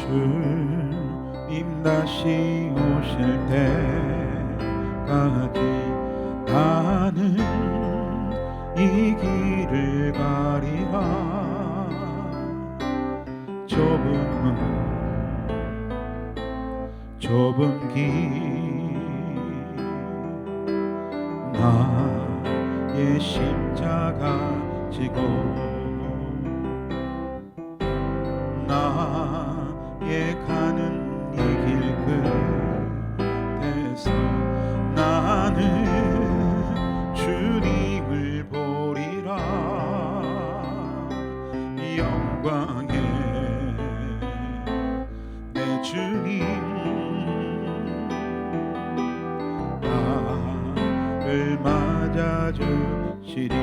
주님 다시 오실 때까지 나는 이 길을 가리라. 좁은 길 나의 십자가 지고 나의 가는 이 길 끝에서 나는 주님을 보리라. 영광의 내 주님 나를 맞아주시리.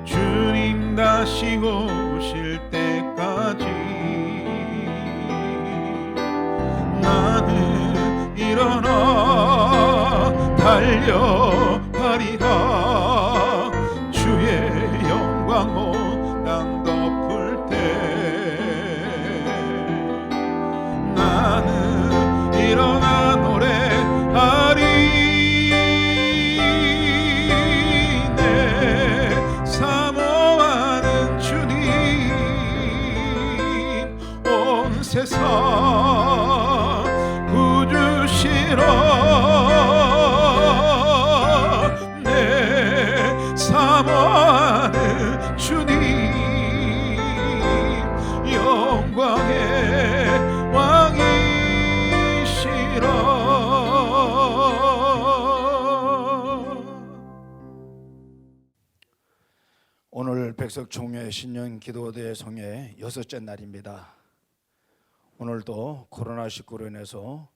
주님 다시 오실 때까지 나는 일어나 달려가리라. 주의 영광 온 땅 덮을 때 나는 일어나 노래하리. 내 사모하는 주님 온 세상 구주시러 내 사모하는 주님 영광의 왕이시라. 오늘 백석총회 신년 기도대성의 6째 날입니다. 오늘도 코로나19로 인해서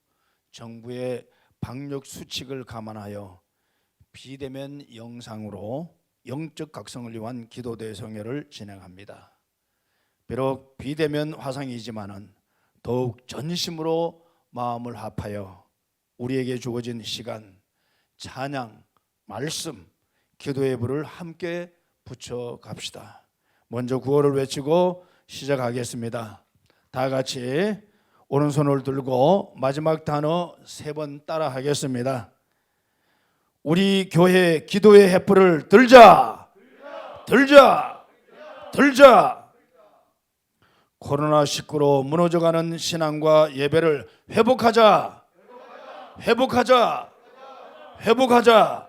정부의 방역 수칙을 감안하여 비대면 영상으로 영적 각성을 위한 기도대성회를 진행합니다. 비록 비대면 화상이지만은 더욱 전심으로 마음을 합하여 우리에게 주어진 시간, 찬양, 말씀, 기도의 불을 함께 붙여 갑시다. 먼저 구호를 외치고 시작하겠습니다. 다 같이 오른손을 들고 마지막 단어 3번 따라 하겠습니다. 우리 교회 기도의 횃불을 들자. 들자. 들자. 코로나19로 무너져가는 신앙과 예배를 회복하자. 회복하자. 회복하자.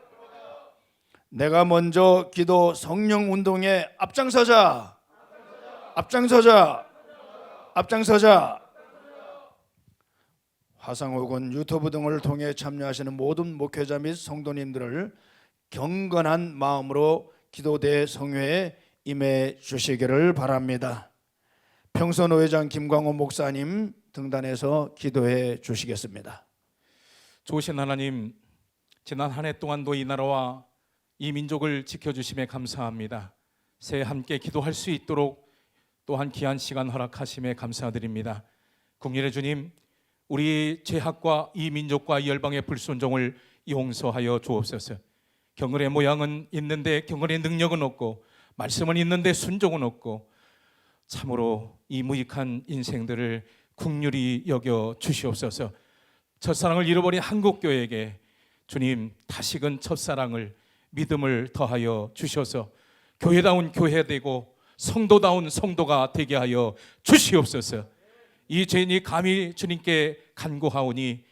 내가 먼저 기도 성령 운동에 앞장서자. 앞장서자. 앞장서자. 화상 혹은 유튜브 등을 통해 참여하시는 모든 목회자 및 성도님들을 경건한 마음으로 기도대 성회에 임해 주시기를 바랍니다. 평선 의장 김광호 목사님 등단해서 기도해 주시겠습니다. 좋으신 하나님, 지난 한 해 동안도 이 나라와 이 민족을 지켜주심에 감사합니다. 새해 함께 기도할 수 있도록 또한 귀한 시간 허락하심에 감사드립니다. 국민의 주님, 우리 죄악과 이 민족과 이 열방의 불순종을 용서하여 주옵소서. 경건의 모양은 있는데 경건의 능력은 없고, 말씀은 있는데 순종은 없고, 참으로 이 무익한 인생들을 긍휼히 여겨 주시옵소서. 첫사랑을 잃어버린 한국교회에게 주님 다시금 첫사랑을, 믿음을 더하여 주셔서 교회다운 교회되고 성도다운 성도가 되게 하여 주시옵소서. 이 죄인이 감히 주님께 간구하오니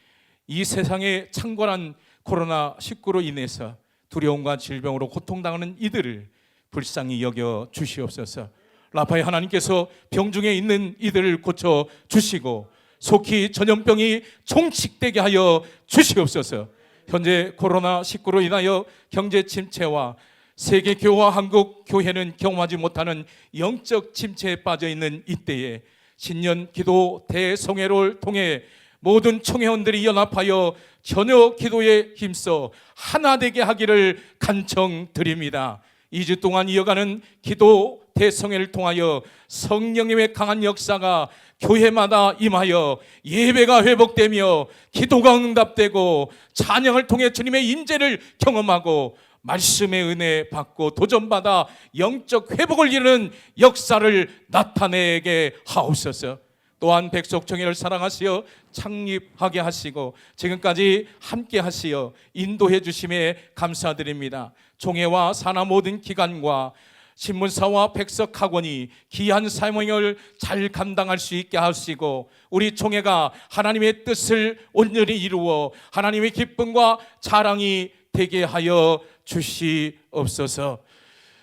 이 세상에 창궐한 코로나19로 인해서 두려움과 질병으로 고통당하는 이들을 불쌍히 여겨 주시옵소서. 라파의 하나님께서 병중에 있는 이들을 고쳐 주시고 속히 전염병이 종식되게 하여 주시옵소서. 현재 코로나19로 인하여 경제 침체와 세계 교회와 한국 교회는 경험하지 못하는 영적 침체에 빠져 있는 이때에 신년 기도 대성회를 통해 모든 총회원들이 연합하여 전혀 기도에 힘써 하나 되게 하기를 간청드립니다. 2주 동안 이어가는 기도 대성회를 통하여 성령님의 강한 역사가 교회마다 임하여 예배가 회복되며 기도가 응답되고 찬양을 통해 주님의 임재를 경험하고 말씀의 은혜 받고 도전받아 영적 회복을 이루는 역사를 나타내게 하옵소서. 또한 백석총회를 사랑하시어 창립하게 하시고 지금까지 함께 하시어 인도해 주심에 감사드립니다. 총회와 산하 모든 기관과 신문사와 백석학원이 귀한 사명을 잘 감당할 수 있게 하시고 우리 총회가 하나님의 뜻을 온전히 이루어 하나님의 기쁨과 자랑이 되게 하여 주시옵소서.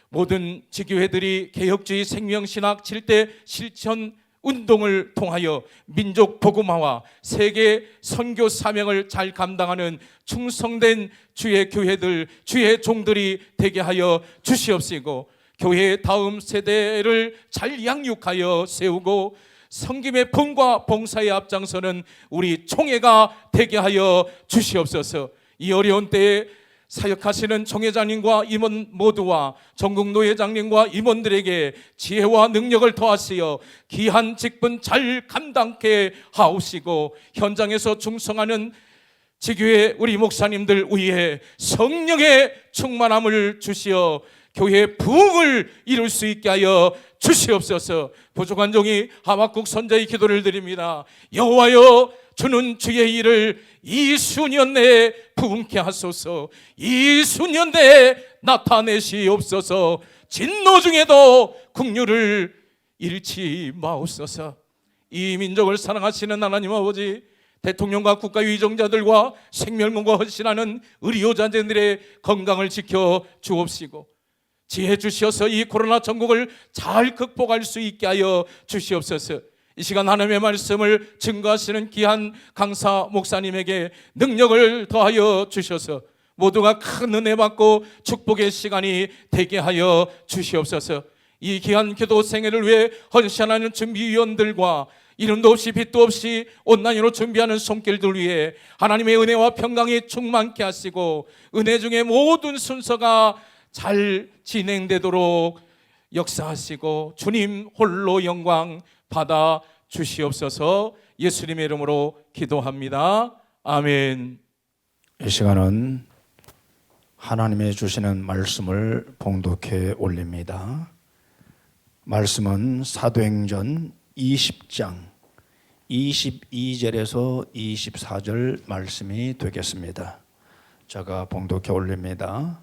모든 지교회들이 개혁주의 생명신학 7대 실천 운동을 통하여 민족 복음화와 세계 선교 사명을 잘 감당하는 충성된 주의 교회들, 주의 종들이 되게 하여 주시옵시고 교회의 다음 세대를 잘 양육하여 세우고 섬김의 품과 봉사에 앞장서는 우리 총회가 되게 하여 주시옵소서. 이 어려운 때에 사역하시는 총회장님과 임원 모두와 전국노회장님과 임원들에게 지혜와 능력을 더하시어 귀한 직분 잘 감당케 하옵시고 현장에서 충성하는 지교회 우리 목사님들 위해 성령의 충만함을 주시어 교회의 부흥을 이룰 수 있게 하여 주시옵소서. 부족한 종이 하박국 선자의 기도를 드립니다. 여호와여, 주는 주의 일을 이 수년 내에 부흥케 하소서. 이 수년 내에 나타내시옵소서. 진노 중에도 긍휼을 잃지 마옵소서. 이 민족을 사랑하시는 하나님 아버지, 대통령과 국가 위정자들과 생명과 헌신하는 의료자들의 건강을 지켜 주옵시고 지혜 주시어서 이 코로나 전국을 잘 극복할 수 있게 하여 주시옵소서. 이 시간 하나님의 말씀을 증거하시는 귀한 강사 목사님에게 능력을 더하여 주셔서 모두가 큰 은혜 받고 축복의 시간이 되게 하여 주시옵소서. 이 귀한 기도 생애를 위해 헌신하는 준비위원들과 이름도 없이 빛도 없이 온라인으로 준비하는 손길들 위해 하나님의 은혜와 평강이 충만케 하시고 은혜 중에 모든 순서가 잘 진행되도록 역사하시고 주님 홀로 영광 받아 주시옵소서. 예수님의 이름으로 기도합니다. 아멘. 이 시간은 하나님의 주시는 말씀을 봉독해 올립니다. 말씀은 사도행전 20장 22절에서 24절 말씀이 되겠습니다. 제가 봉독해 올립니다.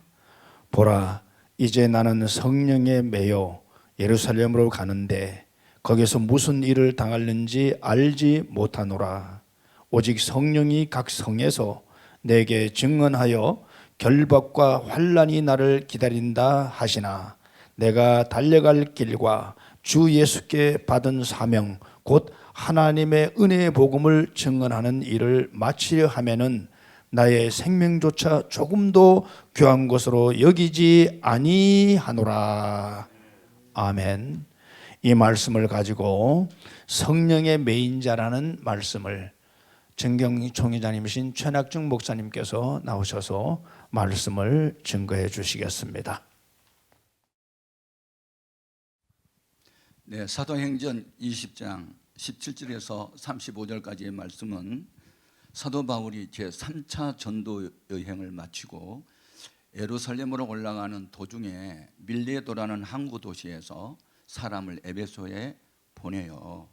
보라, 이제 나는 성령에 매여 예루살렘으로 가는데 거기서 무슨 일을 당하는지 알지 못하노라. 오직 성령이 각 성에서 내게 증언하여 결박과 환난이 나를 기다린다 하시나 내가 달려갈 길과 주 예수께 받은 사명 곧 하나님의 은혜의 복음을 증언하는 일을 마치려 하면은 나의 생명조차 조금도 귀한 것으로 여기지 아니하노라. 아멘. 이 말씀을 가지고 성령의 매인 자라는 말씀을 정경 총회장님이신 최낙중 목사님께서 나오셔서 말씀을 증거해 주시겠습니다. 네, 사도행전 20장 17절에서 35절까지의 말씀은 사도 바울이 제3차 전도 여행을 마치고 예루살렘으로 올라가는 도중에 밀레도라는 항구 도시에서 사람을 에베소에 보내요.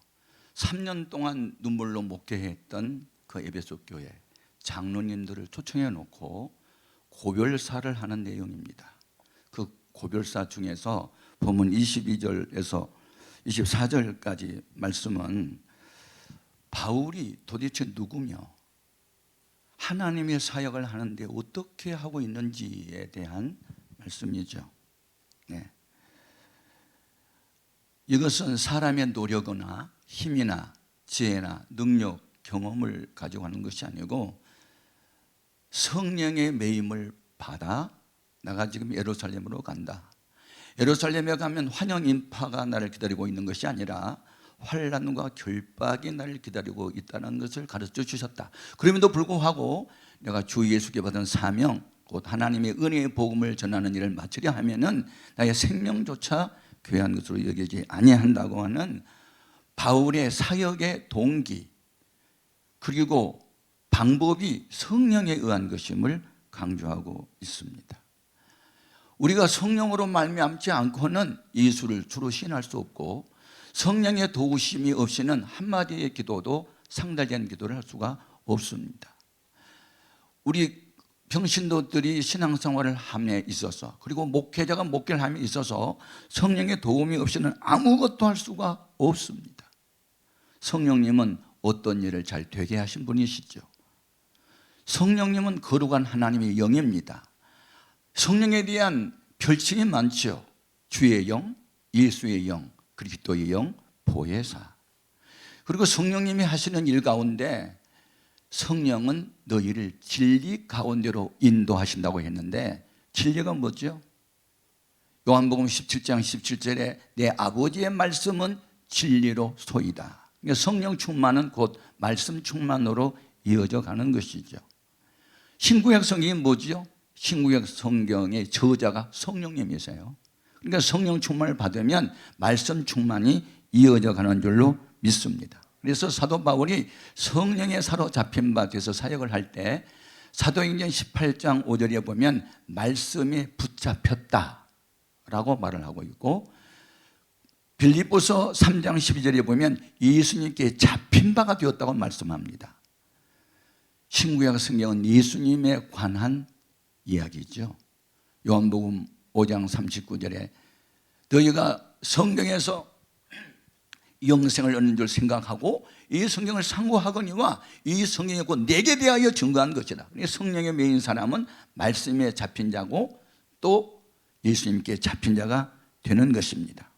3년 동안 눈물로 목회했던 그 에베소 교회 장로님들을 초청해 놓고 고별사를 하는 내용입니다. 그 고별사 중에서 본문 22절에서 24절까지 말씀은 바울이 도대체 누구며 하나님의 사역을 하는데 어떻게 하고 있는지에 대한 말씀이죠. 네. 이것은 사람의 노력이나 힘이나 지혜나 능력, 경험을 가지고 하는 것이 아니고 성령의 매임을 받아 내가 지금 예루살렘으로 간다. 예루살렘에 가면 환영 인파가 나를 기다리고 있는 것이 아니라 환난과 결박이 나를 기다리고 있다는 것을 가르쳐 주셨다. 그럼에도 불구하고 내가 주 예수께 받은 사명 곧 하나님의 은혜의 복음을 전하는 일을 마치려 하면은 나의 생명조차 귀한 것으로 여기지 아니한다고 하는 바울의 사역의 동기 그리고 방법이 성령에 의한 것임을 강조하고 있습니다. 우리가 성령으로 말미암지 않고는 예수를 주로 시인할 수 없고, 성령의 도우심이 없이는 한마디의 기도도 상달된 기도를 할 수가 없습니다. 우리 평신도들이 신앙생활을 함에 있어서, 그리고 목회자가 목회를 함에 있어서 성령의 도움이 없이는 아무것도 할 수가 없습니다. 성령님은 어떤 일을 잘 되게 하신 분이시죠. 성령님은 거룩한 하나님의 영입니다. 성령에 대한 별칭이 많죠. 주의 영, 예수의 영, 그리스도의 영, 보혜사. 그리고 성령님이 하시는 일 가운데 성령은 너희를 진리 가운데로 인도하신다고 했는데, 진리가 뭐죠? 요한복음 17장 17절에 내 아버지의 말씀은 진리로 소이다. 그러니까 성령 충만은 곧 말씀 충만으로 이어져 가는 것이죠. 신구약 성경이 뭐죠? 신구약 성경의 저자가 성령님이세요. 그러니까 성령 충만을 받으면 말씀 충만이 이어져 가는 줄로 믿습니다. 그래서 사도 바울이 성령에 사로잡힌 바 돼서 사역을 할 때 사도행전 18장 5절에 보면 말씀에 붙잡혔다라고 말을 하고 있고, 빌립보서 3장 12절에 보면 예수님께 잡힌 바가 되었다고 말씀합니다. 신구약 성경은 예수님에 관한 이야기죠. 요한복음 5장 39절에 너희가 성경에서 영생을 얻는 줄 생각하고 이 성경을 상고하거니와 이 성경이 곧 내게 대하여 증거한 것이다. 성령에 매인 사람은 말씀에 잡힌 자고 또 예수님께 잡힌 자가 되는 것입니다.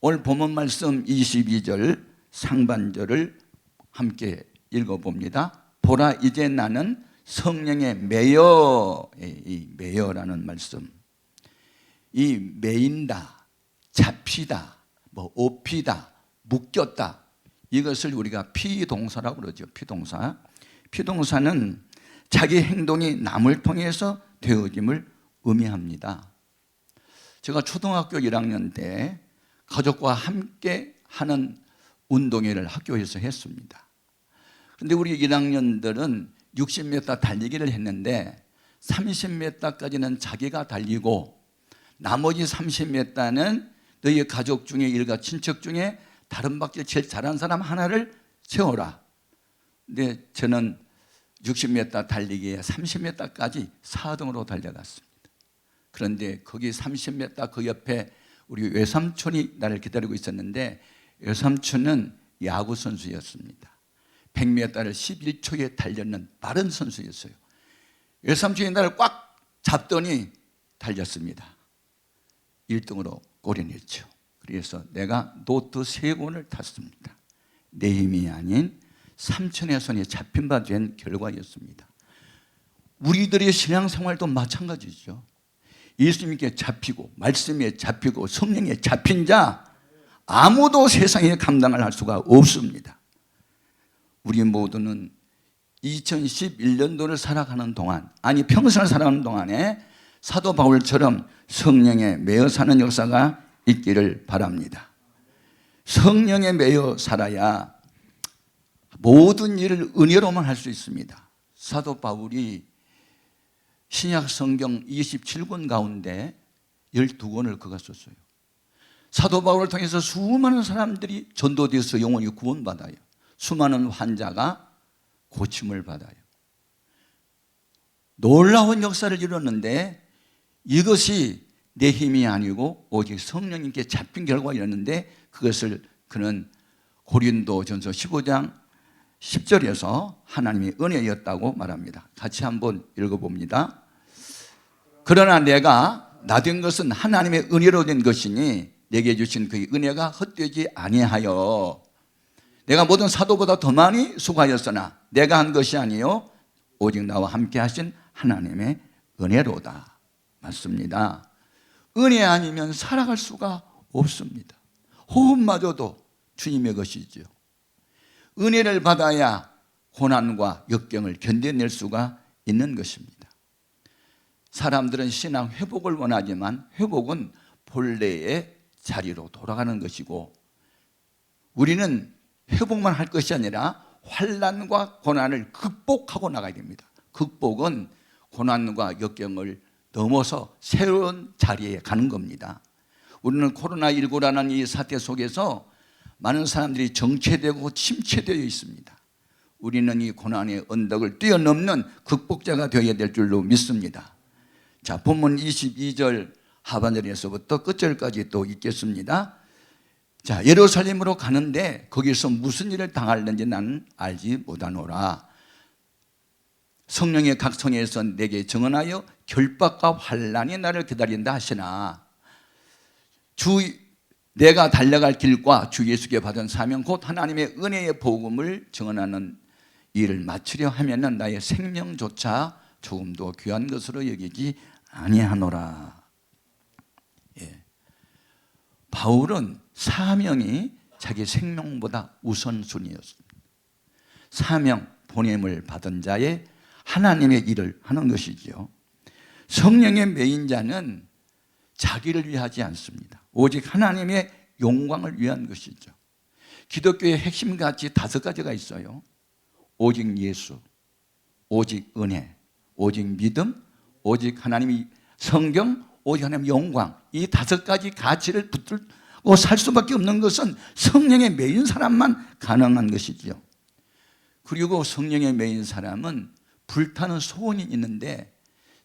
오늘 본문 말씀 22절 상반절을 함께 읽어봅니다. 보라 이제 나는 성령에 매여, 이 매여라는 말씀, 이 매인다, 잡히다, 뭐 업히다, 묶였다, 이것을 우리가 피동사라고 그러죠. 피동사. 피동사는 자기 행동이 남을 통해서 되어짐을 의미합니다. 제가 초등학교 1학년 때 가족과 함께 하는 운동회를 학교에서 했습니다. 그런데 우리 1학년들은 60m 달리기를 했는데 30m까지는 자기가 달리고 나머지 30m는 너희 가족 중에 일가 친척 중에 다른 밖에 제일 잘하는 사람 하나를 세워라. 근데 저는 60m 달리기에 30m까지 4등으로 달려갔습니다. 그런데 거기 30m 그 옆에 우리 외삼촌이 나를 기다리고 있었는데, 외삼촌은 야구 선수였습니다. 100m를 11초에 달렸는 빠른 선수였어요. 외삼촌이 나를 꽉 잡더니 달렸습니다. 1등으로 골인했죠. 그래서 내가 노트 3권을 탔습니다. 내 힘이 아닌 삼촌의 손에 잡힌 바 된 결과였습니다. 우리들의 신앙생활도 마찬가지죠. 예수님께 잡히고 말씀에 잡히고 성령에 잡힌 자 아무도 세상에 감당을 할 수가 없습니다. 우리 모두는 2011년도를 살아가는 동안, 아니 평생을 살아가는 동안에 사도 바울처럼 성령에 매여 사는 역사가 있기를 바랍니다. 성령에 매여 살아야 모든 일을 은혜로만 할 수 있습니다. 사도 바울이 신약 성경 27권 가운데 12권을 그가 썼어요. 사도 바울을 통해서 수많은 사람들이 전도되어서 영혼이 구원받아요. 수많은 환자가 고침을 받아요. 놀라운 역사를 이뤘는데 이것이 내 힘이 아니고 오직 성령님께 잡힌 결과였는데, 그것을 그는 고린도전서 15장 10절에서 하나님의 은혜였다고 말합니다. 같이 한번 읽어봅니다. 그러나 내가 나된 것은 하나님의 은혜로 된 것이니 내게 주신 그 은혜가 헛되지 아니하여 내가 모든 사도보다 더 많이 수고하였으나 내가 한 것이 아니요 오직 나와 함께 하신 하나님의 은혜로다. 맞습니다. 은혜 아니면 살아갈 수가 없습니다. 호흡마저도 주님의 것이죠. 은혜를 받아야 고난과 역경을 견뎌낼 수가 있는 것입니다. 사람들은 신앙 회복을 원하지만 회복은 본래의 자리로 돌아가는 것이고, 우리는 회복만 할 것이 아니라 환난과 고난을 극복하고 나가야 됩니다. 극복은 고난과 역경을 넘어서 새로운 자리에 가는 겁니다. 우리는 코로나19라는 이 사태 속에서 많은 사람들이 정체되고 침체되어 있습니다. 우리는 이 고난의 언덕을 뛰어넘는 극복자가 되어야 될 줄로 믿습니다. 자, 본문 22절 하반절에서부터 끝절까지 또 읽겠습니다. 자, 예루살렘으로 가는데 거기서 무슨 일을 당할는지 나는 알지 못하노라. 성령의 각성에서 내게 증언하여 결박과 환난이 나를 기다린다 하시나, 내가 달려갈 길과 주 예수께 받은 사명 곧 하나님의 은혜의 복음을 증언하는 일을 마치려 하면은 나의 생명조차 조금도 귀한 것으로 여기지 아니하노라. 예. 바울은 사명이 자기 생명보다 우선순위였습니다. 사명, 보냄을 받은 자의 하나님의 일을 하는 것이지요. 성령의 메인 자는 자기를 위하지 않습니다. 오직 하나님의 영광을 위한 것이죠. 기독교의 핵심가치 5가지가 있어요. 오직 예수, 오직 은혜, 오직 믿음, 오직 하나님의 성경, 오직 하나님의 영광. 이 5가지 가치를 붙들고 살 수밖에 없는 것은 성령의 메인 사람만 가능한 것이죠. 그리고 성령의 메인 사람은 불타는 소원이 있는데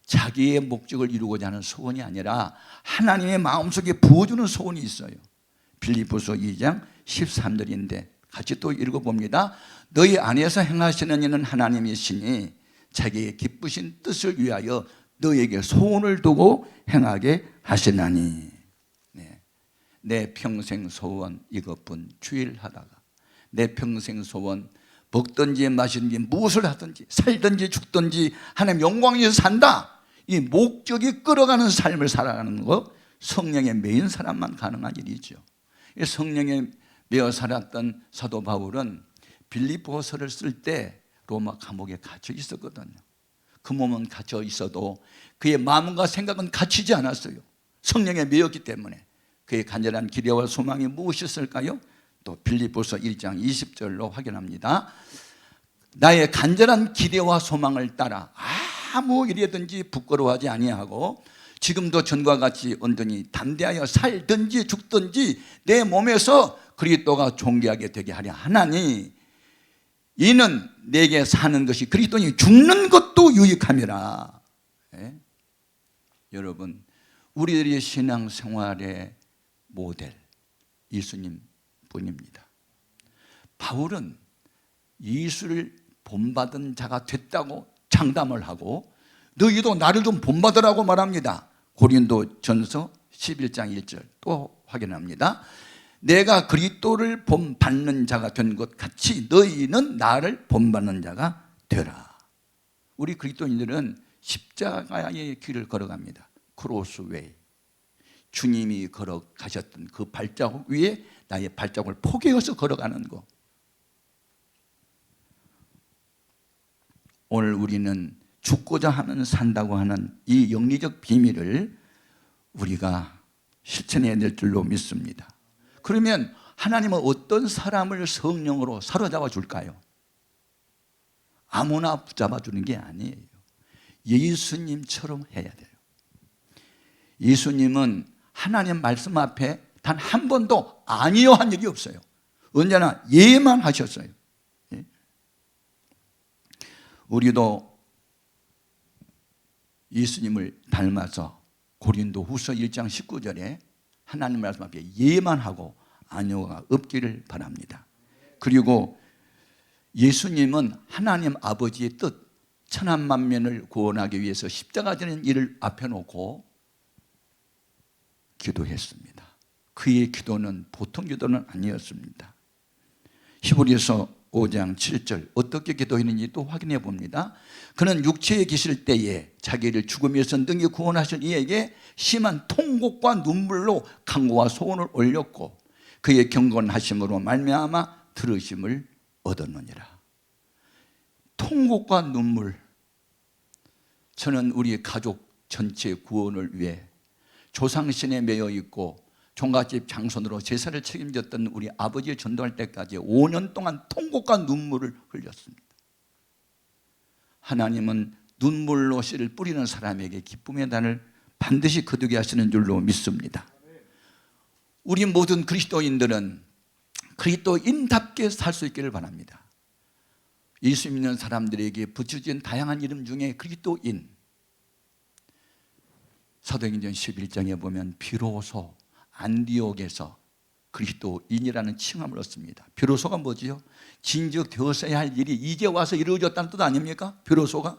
자기의 목적을 이루고자 하는 소원이 아니라 하나님의 마음속에 부어주는 소원이 있어요. 빌립보서 2장 13절인데 같이 또 읽어봅니다. 너희 안에서 행하시는 이는 하나님이시니 자기의 기쁘신 뜻을 위하여 너에게 소원을 두고 행하게 하시나니. 네. 내 평생 소원 이것뿐 주일하다가 내 평생 소원 먹든지 마시든지 무엇을 하든지 살든지 죽든지 하나님 영광 위에서 산다. 이 목적이 끌어가는 삶을 살아가는 것, 성령의 메인 사람만 가능한 일이죠. 성령에 매어 살았던 사도 바울은 빌립보서를 쓸 때 로마 감옥에 갇혀 있었거든요. 그 몸은 갇혀 있어도 그의 마음과 생각은 갇히지 않았어요. 성령에 매였기 때문에. 그의 간절한 기대와 소망이 무엇이었을까요? 또 빌립보서 1장 20절로 확인합니다. 나의 간절한 기대와 소망을 따라 아무 일이든지 부끄러워하지 아니하고 지금도 전과 같이 온전히 담대하여 살든지 죽든지 내 몸에서 그리스도가 존귀하게 되게 하려 하나니 이는 내게 사는 것이 그리스도니 죽는 것도 유익함이라. 예? 여러분, 우리들의 신앙생활의 모델 예수님 뿐입니다. 바울은 예수를 본받은 자가 됐다고 장담을 하고 너희도 나를 좀 본받으라고 말합니다. 고린도 전서 11장 1절 또 확인합니다. 내가 그리스도를 본받는 자가 된 것 같이 너희는 나를 본받는 자가 되라. 우리 그리스도인들은 십자가의 길을 걸어갑니다. 크로스웨이. 주님이 걸어가셨던 그 발자국 위에 나의 발자국을 포개어서 걸어가는 것. 오늘 우리는 죽고자 하면 산다고 하는 이 영리적 비밀을 우리가 실천해야 될 줄로 믿습니다. 그러면 하나님은 어떤 사람을 성령으로 사로잡아 줄까요? 아무나 붙잡아 주는 게 아니에요. 예수님처럼 해야 돼요. 예수님은 하나님 말씀 앞에 단 한 번도 아니요 한 적이 없어요. 언제나 예만 하셨어요. 우리도 예수님을 닮아서 고린도 후서 1장 19절에 하나님 말씀 앞에 예만 하고 아니요가 없기를 바랍니다. 그리고 예수님은 하나님 아버지의 뜻, 천한만면을 구원하기 위해서 십자가 지는 일을 앞에 놓고 기도했습니다. 그의 기도는 보통 기도는 아니었습니다. 히브리서 5장 7절 어떻게 기도했는지 또 확인해 봅니다. 그는 육체에 계실 때에 자기를 죽음에서 능히 구원하신 이에게 심한 통곡과 눈물로 간구와 소원을 올렸고 그의 경건하심으로 말미암아 들으심을 얻었느니라. 통곡과 눈물. 저는 우리 가족 전체 구원을 위해 조상신에 매여 있고 종갓집 장손으로 제사를 책임졌던 우리 아버지 전도할 때까지 5년 동안 통곡과 눈물을 흘렸습니다. 하나님은 눈물로 씨를 뿌리는 사람에게 기쁨의 단을 반드시 거두게 하시는 줄로 믿습니다. 우리 모든 그리스도인들은 그리스도인답게 살 수 있기를 바랍니다. 예수 믿는 사람들에게 붙여진 다양한 이름 중에 그리스도인, 사도행전 11장에 보면 비로소 안디옥에서 그리스도인이라는 칭함을 얻습니다. 비로소가 뭐지요? 진즉 되었어야 할 일이 이제 와서 이루어졌다는 뜻 아닙니까? 비로소가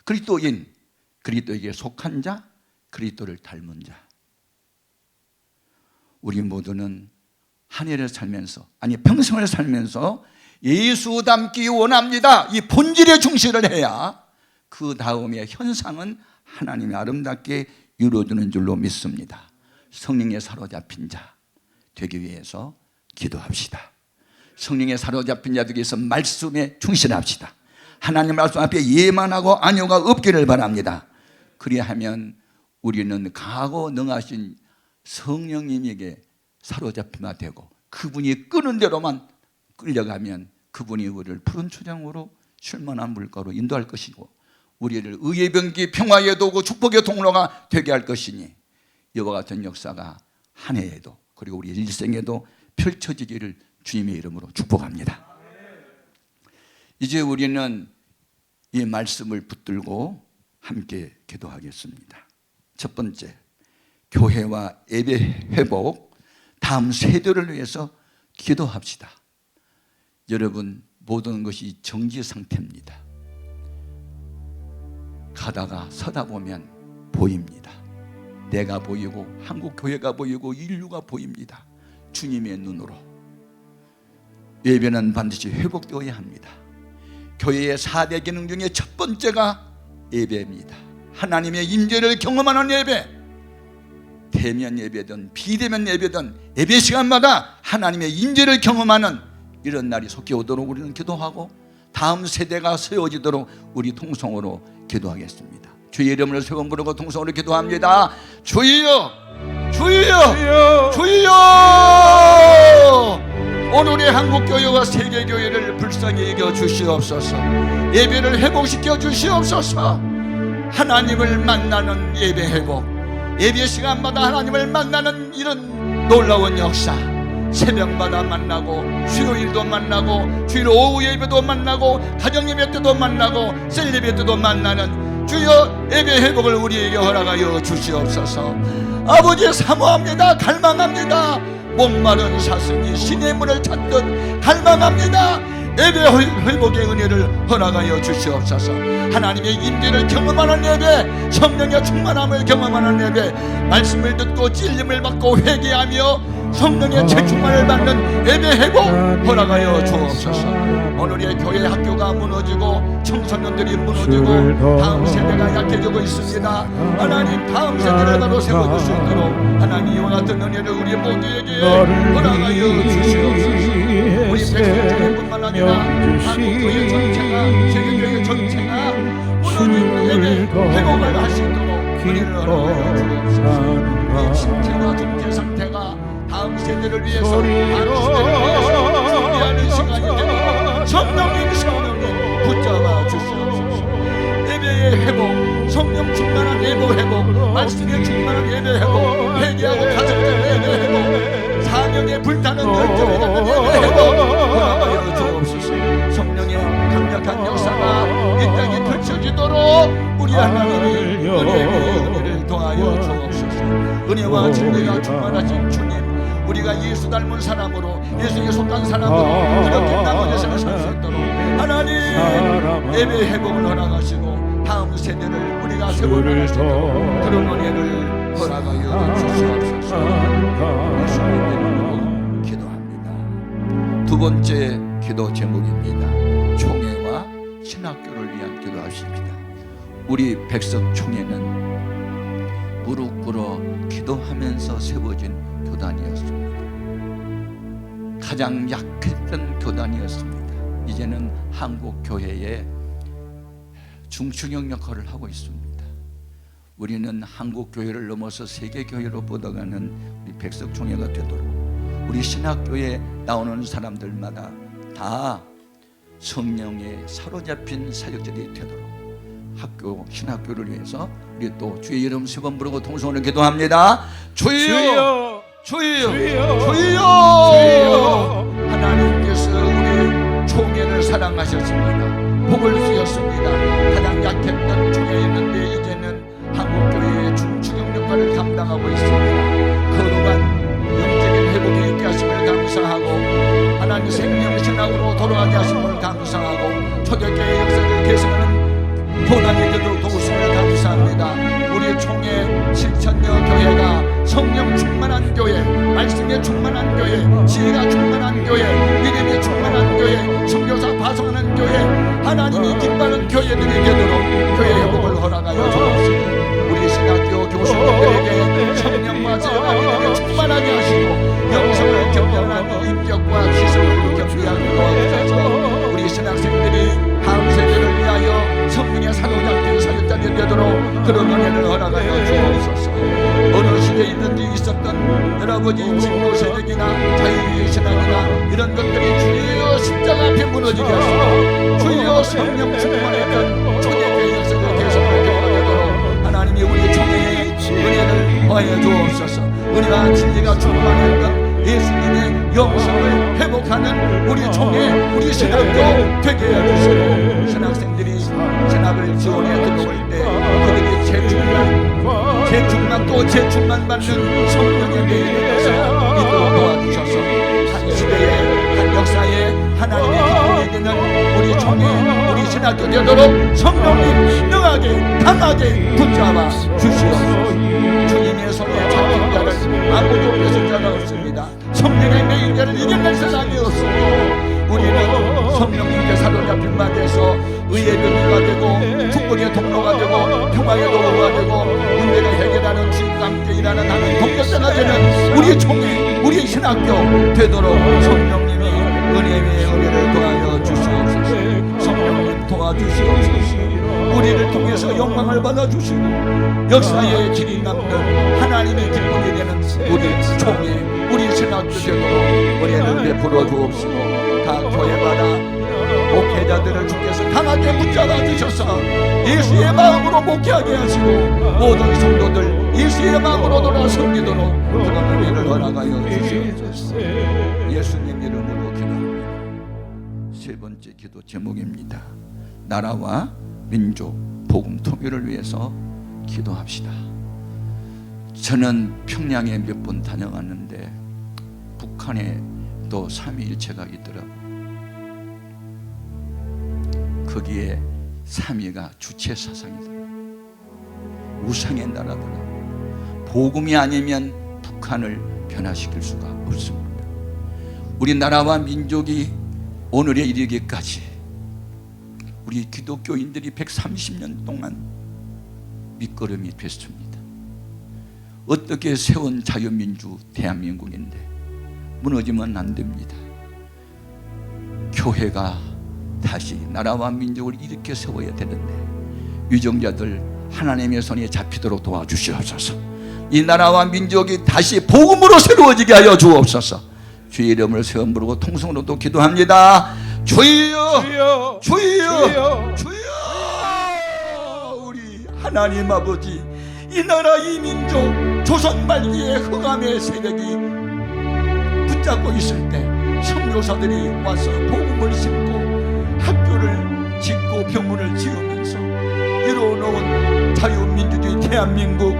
그리스도인, 그리스도에게 속한 자, 그리스도를 닮은 자. 우리 모두는 한 해를 살면서, 아니 평생을 살면서 예수 닮기 원합니다. 이 본질에 충실을 해야 그 다음에 현상은 하나님이 아름답게 이루어지는 줄로 믿습니다. 성령에 사로잡힌 자 되기 위해서 기도합시다. 성령에 사로잡힌 자 되기 위해서 말씀에 충실합시다. 하나님 말씀 앞에 예만하고 안요가 없기를 바랍니다. 그리하면 우리는 강하고 능하신 성령님에게 사로잡히마 되고 그분이 끄는 대로만 끌려가면 그분이 우리를 푸른 초장으로 쉴만한 물가로 인도할 것이고 우리를 의의 병기 평화의 도구 축복의 통로가 되게 할 것이니 이와 같은 역사가 한 해에도 그리고 우리 일생에도 펼쳐지기를 주님의 이름으로 축복합니다. 이제 우리는 이 말씀을 붙들고 함께 기도하겠습니다. 첫 번째, 교회와 예배 회복, 다음 세대를 위해서 기도합시다. 여러분, 모든 것이 정지 상태입니다. 가다가 서다 보면 보입니다. 내가 보이고 한국 교회가 보이고 인류가 보입니다. 주님의 눈으로. 예배는 반드시 회복되어야 합니다. 교회의 4대 기능 중에 첫 번째가 예배입니다. 하나님의 임재를 경험하는 예배. 대면 예배든 비대면 예배든 예배 시간마다 하나님의 임재를 경험하는 이런 날이 속히 오도록 우리는 기도하고 다음 세대가 세워지도록 우리 통성으로 기도하겠습니다. 주의 이름을 세 번 부르고 통성으로 기도합니다. 주여, 주여, 주여! 오늘의 한국교회와 세계교회를 불쌍히 여겨 주시옵소서. 예배를 회복시켜 주시옵소서. 하나님을 만나는 예배 회복, 예배 시간마다 하나님을 만나는 이런 놀라운 역사, 새벽마다 만나고 수요일도 만나고 주일 오후 예배도 만나고 가정 예배 때도 만나고 셀 예배 때도 만나는 주여 예배 회복을 우리에게 허락하여 주시옵소서. 아버지 사모합니다. 갈망합니다. 목마른 사슴이 신의 문을 찾듯 갈망합니다. 예배 회복의 은혜를 허락하여 주시옵소서. 하나님의 임재를 경험하는 예배, 성령의 충만함을 경험하는 예배, 말씀을 듣고 찔림을 받고 회개하며 성령의 재충만을 받는 예배 회복 허락하여 주옵소서. 오늘의 교회 학교가 무너지고 청소년들이 무너지고 다음 세대가 약해지고 있습니다. 하나님 다음 세대를 바로 세워줄 수 있도록 하나님 이와 같은 은혜를 우리 모두에게 허락하여 주시옵소서. 우리 백성들의 뿐만 아니라 한국교회 전체가 세계교회 전체가 무너진 예배 회복을 할 수 있도록 은혜를 허락하여 주옵소서. 이 신체와 경제 상태가 다음 세대를 위해서 다음 세대를 위해서 준비하는 시간이 되도록 성령님 붙잡아 주시옵소서. 예배의 회복, 성령 충만한 예배 회복, 말씀에 충만한 예배 회복, 회개하고 가정적 예배 회복, 사명에 불타는 열정에 대한 예배 회복 허락하여 주옵소서. 성령의 강력한 역사가 이 땅에 펼쳐지도록 우리 하나님이 은혜를 더하여 주옵소서. 은혜와 진리가 충만하신 주님, 우리가 예수 닮은 사람으로 예수에 속한 사람으로 그렇게 남은 세상을 살 수 있도록 하나님 예배 회복을 허락하시고 다음 세대를 우리가 세워나갈 수 있도록 그런 은혜를 허락하여 주시옵소서. 예수님의 이름으로 기도합니다. 두 번째 기도 제목입니다. 총회와 신학교를 위한 기도하십니다. 우리 백석 총회는 무릎 꿇어 기도하면서 세워진 교단이었습니다. 가장 약했던 교단이었습니다. 이제는 한국 교회의 중추경 역할을 하고 있습니다. 우리는 한국 교회를 넘어서 세계 교회로 뻗어가는 우리 백석총회가 되도록 우리 신학교에 나오는 사람들마다 다 성령에 사로잡힌 사역자들이 되도록 학교 신학교를 위해서 우리 또 주의 이름 세 번 부르고 통성으로 기도합니다. 주여, 주여, 주여, 주여. 하나님께서 우리 총회를 사랑하셨습니다. 복을 주셨습니다. 가장 약했던 총회였는데 이제는 한국교회의 중추경 역할을 감당하고 있습니다. 거룩한 영적인 회복이 있게 하심을 감사하고 하나님 생명 신학으로 돌아가게 하심을 감사하고 초대교회 역사를 개선하는 교단이 되도록 도우심을 감사합니다. 우리 총회 실천여 교회가 성령 충만한 교회, 말씀에 충만한 교회, 지혜가 충만한 교회, 믿음이 충만한 교회, 선교사 파송하는 교회, 하나님이 기뻐하는 교회들이 되도록 교회 회복을 허락하여 주옵소서. 우리 신학교 교수님들에게 성령과 지혜와 믿음이 충만하게 하시고 영성을 겸비한 인격과 지성을 겸비하게 도와주셔서 우리 신학생들이 다음 세대를 위하여 성령의 사도잡힌 사역자들이 되도록 그런 은혜를 허락하여 주옵소서. 어느 시대에 있든지 있었던 여러 가지 진보세력이나 자유주의 신앙이나 이런 것들이 주여 십자가 앞에 무너지게 하시고 주여 성령 충만했던 초대교회 역사를 개선하게 되도록 하나님이 우리 총회의 은혜를 더하여 주옵소서. 은혜와 진리가 충만했던 예수님의 영성을 회복하는 우리 총회, 우리 신학교 되게 해주시고 신학생들이 신학을 지원해 들어올 때 그들이 재충만 또 재충만 받는 성령의 매일이 되서 믿도록 도와주셔서 한 시대에 한 역사에 하나님의 기쁨이 되는 우리 총회, 우리 신학교 되도록 성령님 능하게 강하게 붙잡아 주시옵소서. 주님의 손에 잡힌 자를 아무도 뺏은 자가 없습니다. 성령의 매인 자를 이겨낼 사람이 없습니다. 우리는 성령님께 사로잡힌 바 돼서 의의 변호가 되고 축복의 통로가 되고 평화의 도구가 되고 문제를 해결하는 주님과 함께 일하는 하는 동력자가 되는 우리 총회, 우리 신학교 되도록 성령님이 은혜 위에 은혜를 더하여 주시옵소서. 성령님 도와주시옵소서. 우리를 통해서 영광을 받아주시고 역사의 길이 남는 하나님의 기쁨이 되는 우리 총회, 우리 신학교 되도록 은혜를 베풀어 주옵시고 각 교회마다 목회자들을 주께서 강하게 붙잡아 주셔서 예수의 마음으로 목회하게 하시고 모든 성도들 예수의 마음으로 돌아 섬기도록 그런 은혜를 허락하여 주시옵소서. 예수님 이름으로 기도합니다. 세 번째 기도 제목입니다. 나라와 민족 복음 통일을 위해서 기도합시다. 저는 평양에 몇 번 다녀왔는데 북한에 또 삼위일체가 있더라고요. 거기에 삼위가 주체 사상이더라고요. 우상의 나라더라고요. 복음이 아니면 북한을 변화시킬 수가 없습니다. 우리나라와 민족이 오늘에 이르기까지 우리 기독교인들이 130년 동안 밑거름이 됐습니다. 어떻게 세운 자유민주 대한민국인데 무너지면 안 됩니다. 교회가 다시 나라와 민족을 일으켜 세워야 되는데 위정자들 하나님의 손에 잡히도록 도와주시옵소서. 이 나라와 민족이 다시 복음으로 새로워지게 하여 주옵소서. 주의 이름을 세번 부르고 통성으로도 기도합니다. 주여, 주여, 주여, 주여. 우리 하나님 아버지, 이 나라 이 민족 조선 말기의 흑암의 세력이 붙잡고 있을 때 선교사들이 와서 복음을 심고 학교를 짓고 병원을 지으면서 이루어놓은 자유민주주의 대한민국,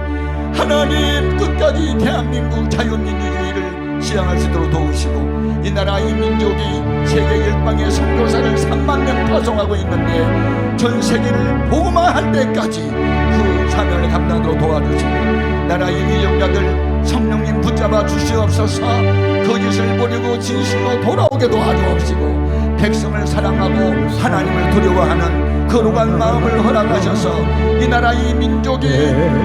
하나님 끝까지 대한민국 자유민주주의를 지향할 수 있도록 도우시고 이 나라 이 민족이 세계 열방의 선교사를 3만 명 파송하고 있는데 전 세계를 복음화할 때까지 그 사명을 감당하도록 도와주시고 나라 이 위정자들 성령님 붙잡아 주시옵소서. 거짓을 버리고 진실로 돌아오게 도와주옵시고 백성을 사랑하고 하나님을 두려워하는 거룩한 마음을 허락하셔서 이 나라 이 민족이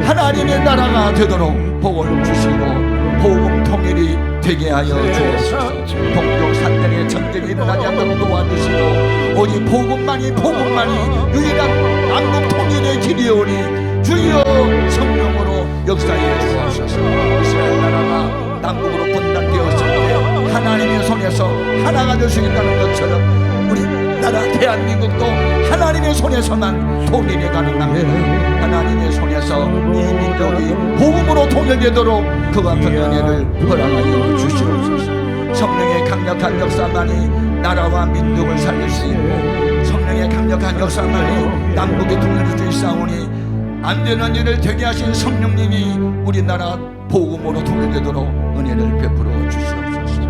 하나님의 나라가 되도록 복을 주시고 복음 통일이 되게 하여 주옵소서. 동족 산들의 전쟁이 일어나지 않도록 도와주시고 오직 복음만이 유일한 남북 통일의 길이오니 주여 성령으로 역사해 주옵소서. 이스라엘 나라가 남북으로 분단되었을 때 하나님의 손에서 하나가 될 수 있다는 것처럼 우리 우리나라 대한민국도 하나님의 손에서만 통일이 가능합니다. 하나님의 손에서 이 민족이 복음으로 통일되도록 그와 같은 은혜를 허락하여 주시옵소서. 성령의 강력한 역사만이 나라와 민족을 살릴 수 있고, 성령의 강력한 역사만이 남북이 통일될 수 있사오니 안 되는 일을 되게 하신 성령님이 우리나라 복음으로 통일되도록 은혜를 베풀어 주시옵소서.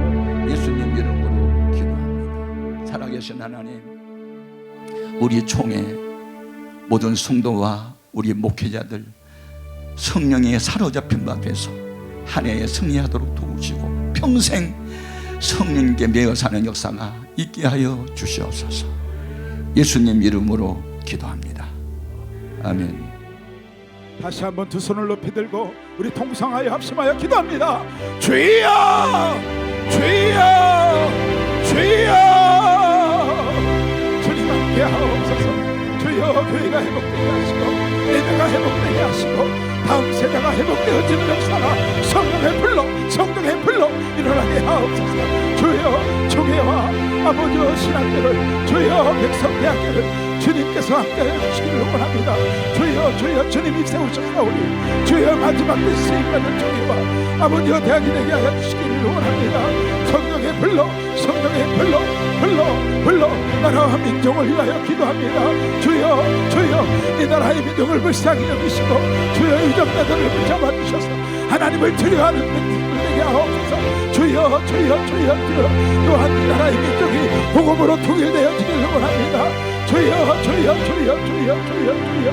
예수님 이름으로 기도합니다. 살아계신 하나님, 우리 총회 모든 성도와 우리 목회자들 성령에 사로잡힌 바 돼서 한 해에 승리하도록 도우시고 평생 성령께 매어 사는 역사가 있게 하여 주시옵소서. 예수님 이름으로 기도합니다. 아멘. 다시 한번 두 손을 높이 들고 우리 동성하여 합심하여 기도합니다. 주여, 주여, 주여. 주님 함께 하옵소서. 주여, 교회가 회복되게 하시고 예배가 회복되게 하시고 다음 세대가 회복되어지는 역사가 성령의 불로, 성령의 불로 일어나게 하옵소서. 주여, 총회와 아버지와 신학교를, 주여, 백성대학교를 주님께서 함께하여 주시기를 원합니다. 주여, 주여, 주님이 세우셨사오니 주여, 마지막 때 쓰임받는 총회와 아버지와 대학이 되게 하여 주시기를 원합니다. 성령의 불로, 성령의 불로, 불로 나라와 민족을 위하여 기도합니다. 주여, 주여, 이 나라의 민족을 불쌍히 여기시고 주여, 유정자들을 붙잡아 주셔서 하나님을 두려워하는 민족을 되게 하옵소서. 주여, 주여, 주여, 주여. 또한 이 나라의 민족이 복음으로 통일되어지기를 원합니다. 주여, 주여, 주여, 주여, 주여, 주여, 주여.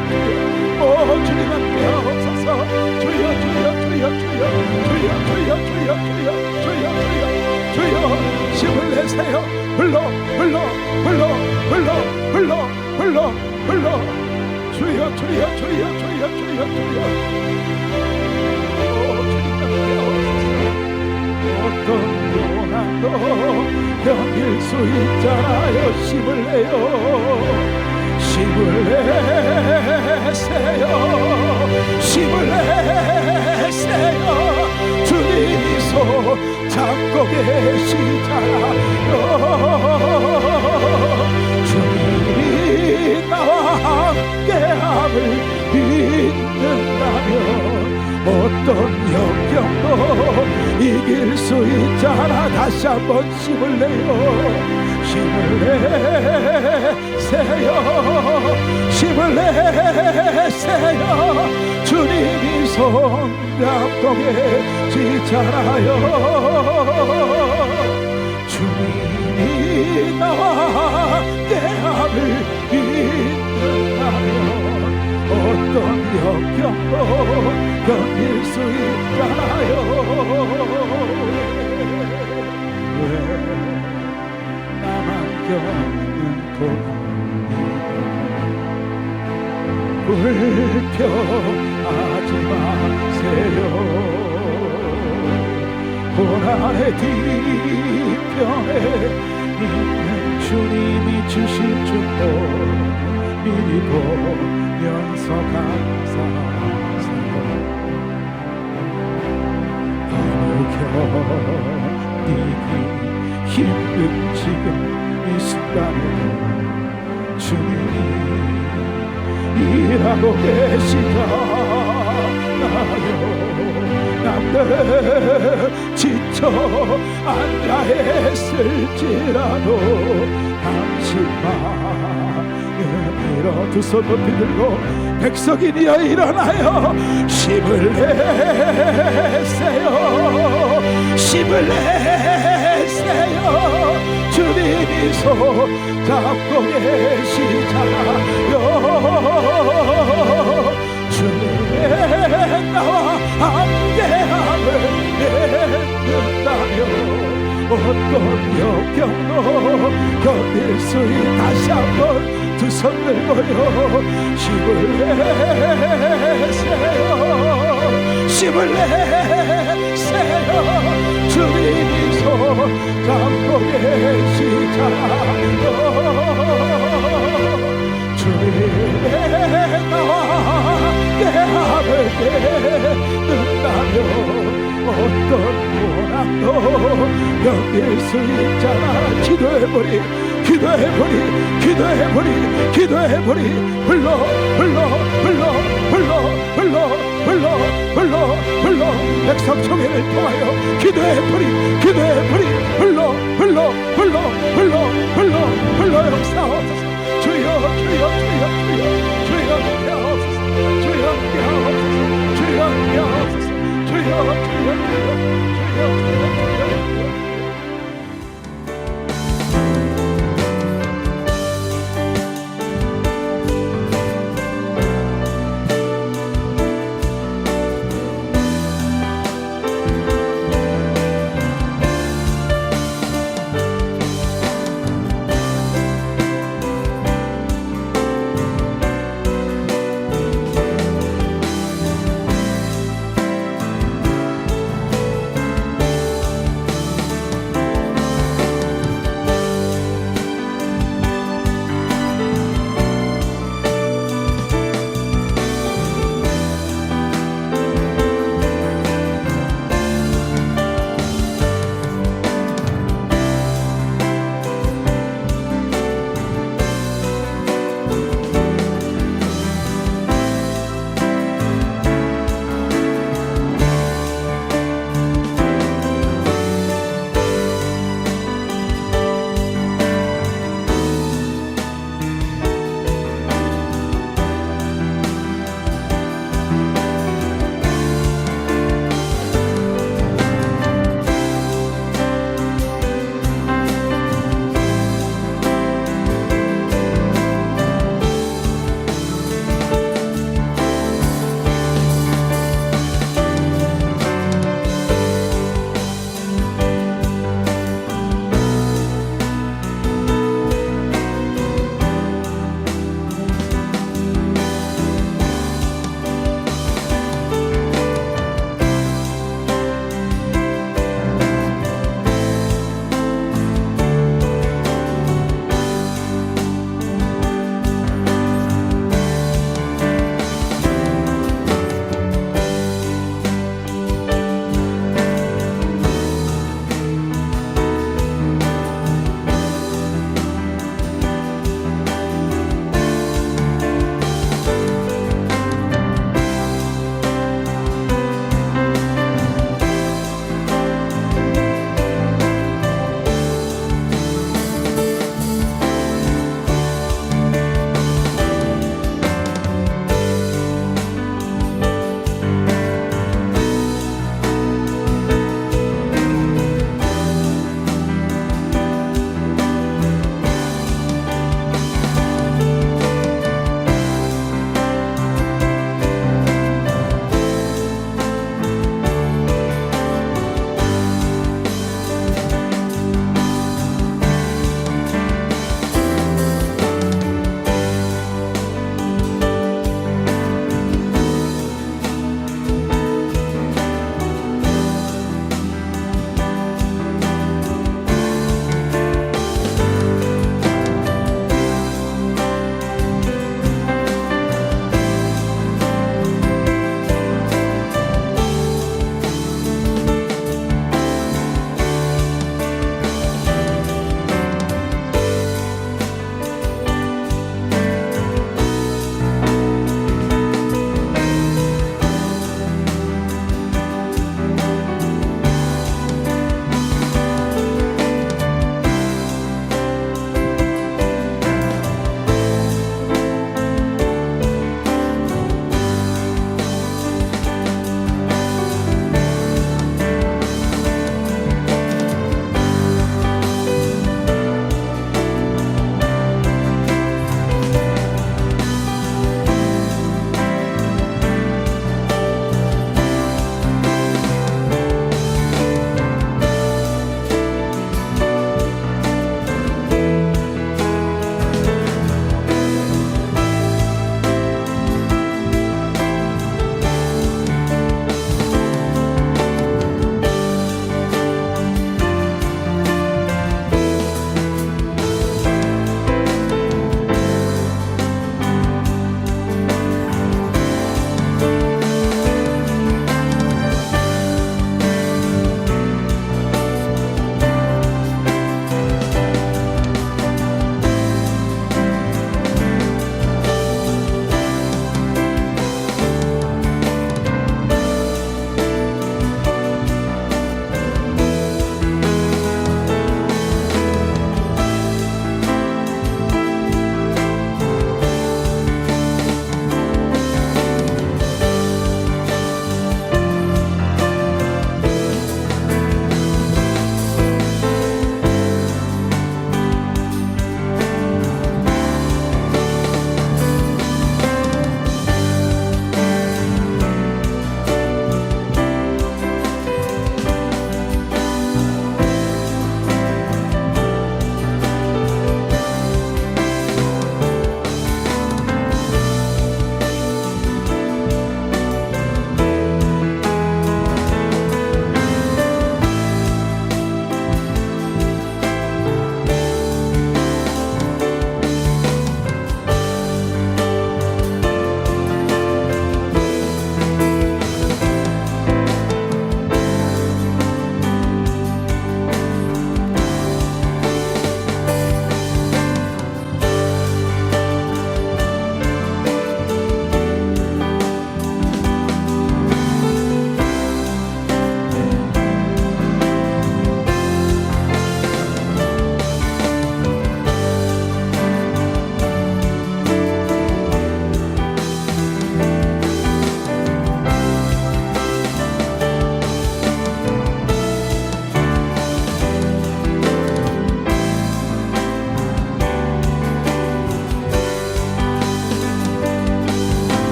오, 주님 함께 하옵소서. 주여, 주여, 주여, 주여, 주여, 주여, 주여, 주여, 주여, 주여, 주여. 힘을 내세요. 불러, 불러, 불러, 불러, 불러, 불러, 불러. 주여, 주여, 주여, 주여, 주여, 주여. 오, 주님 함께 하옵소서. 어떤 고난도 견딜 수 있잖아요. 힘을 내요. 힘을 내세요. 힘을 내세요. 주님이 손 잡고 계시잖아요. 주님이 나와 함께함을 믿는다면 어떤 역경도 이길 수 있잖아. 다시 한번 힘을 내요. 힘을 내세요. 힘을 내세요. 주님이 손잡고 계시잖아요. 주님이 나와 함께함을 믿는다면 어떤 역경도 견딜 수 있잖아요. 왜 나만 겪는 고난 불평하지 마세요. 고난의 뒤편에 있는 주님이 주신 축복 미리 보면서 감사하세요. 너무 견디기 힘든 지금 이 순간에 주님이 일하고 계시잖아요. 남들은 지쳐 앉아 했을지라도 당신만 일어 두 손 높이 들고 백성이니여 일어나요. 힘을 내세요. 힘을 내세요. 주님이 손 잡고 계시잖아요. 주님의 나와 함께함을 믿는다면 어떤 역경도 견딜 수 있다. 다시 한번 두 손 들고요. 힘을 내세요. 힘을 내세요. 주님이 손 잡고 계시잖아요. 주님의 나와 함께함을 믿는다면 어떤 고난도 영일 수 있잖아. 기도해버리 흘러 백성총회를 통하여 기도해버리 흘러 역사하소서. 주여